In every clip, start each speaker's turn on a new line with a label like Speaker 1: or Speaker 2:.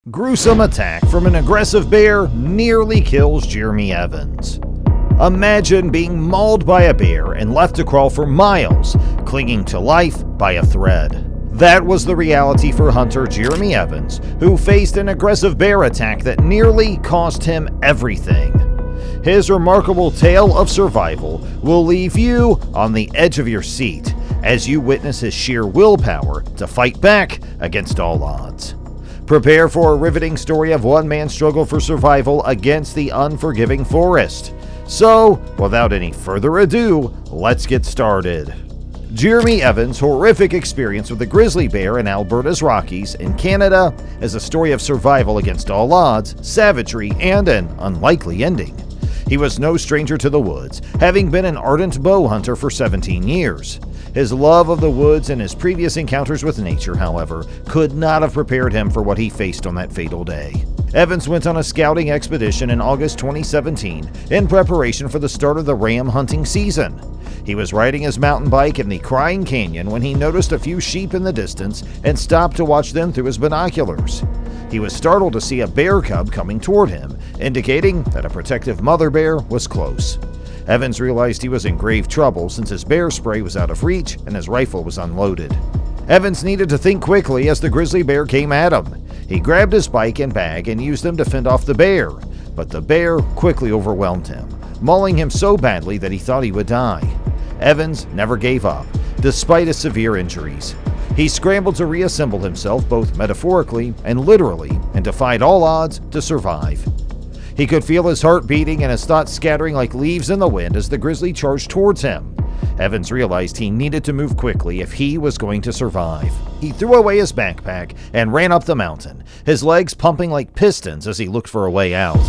Speaker 1: Gruesome attack from an aggressive bear nearly kills Jeremy Evans. Imagine being mauled by a bear and left to crawl for miles, clinging to life by a thread. That was the reality for hunter Jeremy Evans, who faced an aggressive bear attack that nearly cost him everything. His remarkable tale of survival will leave you on the edge of your seat as you witness his sheer willpower to fight back against all odds. Prepare for a riveting story of one man's struggle for survival against the unforgiving forest. So, without any further ado, let's get started. Jeremy Evans' horrific experience with a grizzly bear in Alberta's Rockies in Canada is a story of survival against all odds, savagery, and an unlikely ending. He was no stranger to the woods, having been an ardent bow hunter for 17 years. His love of the woods and his previous encounters with nature, however, could not have prepared him for what he faced on that fatal day. Evans went on a scouting expedition in August 2017 in preparation for the start of the ram hunting season. He was riding his mountain bike in the Crying Canyon when he noticed a few sheep in the distance and stopped to watch them through his binoculars. He was startled to see a bear cub coming toward him, indicating that a protective mother bear was close. Evans realized he was in grave trouble since his bear spray was out of reach and his rifle was unloaded. Evans needed to think quickly as the grizzly bear came at him. He grabbed his bike and bag and used them to fend off the bear, but the bear quickly overwhelmed him, mauling him so badly that he thought he would die. Evans never gave up, despite his severe injuries. He scrambled to reassemble himself both metaphorically and literally and defied all odds to survive. He could feel his heart beating and his thoughts scattering like leaves in the wind as the grizzly charged towards him. Evans realized he needed to move quickly if he was going to survive. He threw away his backpack and ran up the mountain, his legs pumping like pistons as he looked for a way out.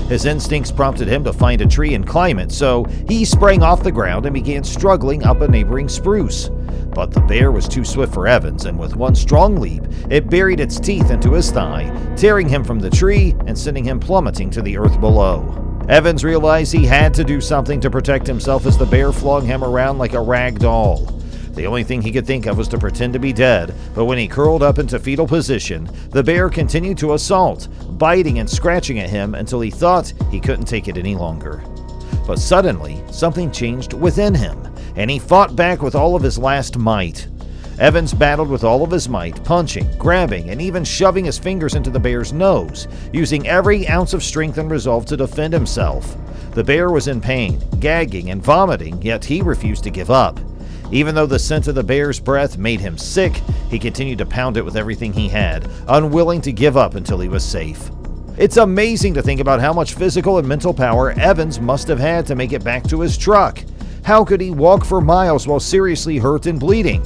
Speaker 1: His instincts prompted him to find a tree and climb it, so he sprang off the ground and began struggling up a neighboring spruce. But the bear was too swift for Evans, and with one strong leap, it buried its teeth into his thigh, tearing him from the tree and sending him plummeting to the earth below. Evans realized he had to do something to protect himself as the bear flung him around like a rag doll. The only thing he could think of was to pretend to be dead, but when he curled up into fetal position, the bear continued to assault, biting and scratching at him until he thought he couldn't take it any longer. But suddenly, something changed within him, and he fought back with all of his last might. Evans battled with all of his might, punching, grabbing, and even shoving his fingers into the bear's nose, using every ounce of strength and resolve to defend himself. The bear was in pain, gagging and vomiting, yet he refused to give up. Even though the scent of the bear's breath made him sick, he continued to pound it with everything he had, unwilling to give up until he was safe. It's amazing to think about how much physical and mental power Evans must have had to make it back to his truck. How could he walk for miles while seriously hurt and bleeding?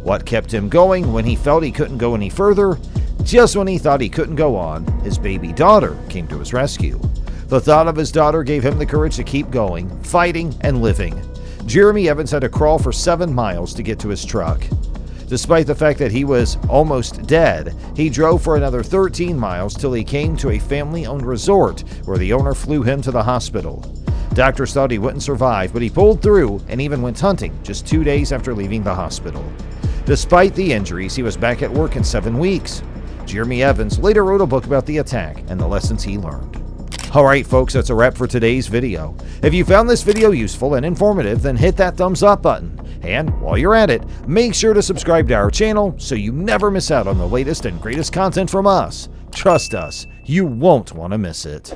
Speaker 1: What kept him going when he felt he couldn't go any further? Just when he thought he couldn't go on, his baby daughter came to his rescue. The thought of his daughter gave him the courage to keep going, fighting, and living. Jeremy Evans had to crawl for 7 miles to get to his truck. Despite the fact that he was almost dead, he drove for another 13 miles till he came to a family-owned resort where the owner flew him to the hospital. Doctors thought he wouldn't survive, but he pulled through and even went hunting just 2 days after leaving the hospital. Despite the injuries, he was back at work in 7 weeks. Jeremy Evans later wrote a book about the attack and the lessons he learned. Alright folks, that's a wrap for today's video. If you found this video useful and informative, then hit that thumbs up button. And while you're at it, make sure to subscribe to our channel so you never miss out on the latest and greatest content from us. Trust us, you won't want to miss it.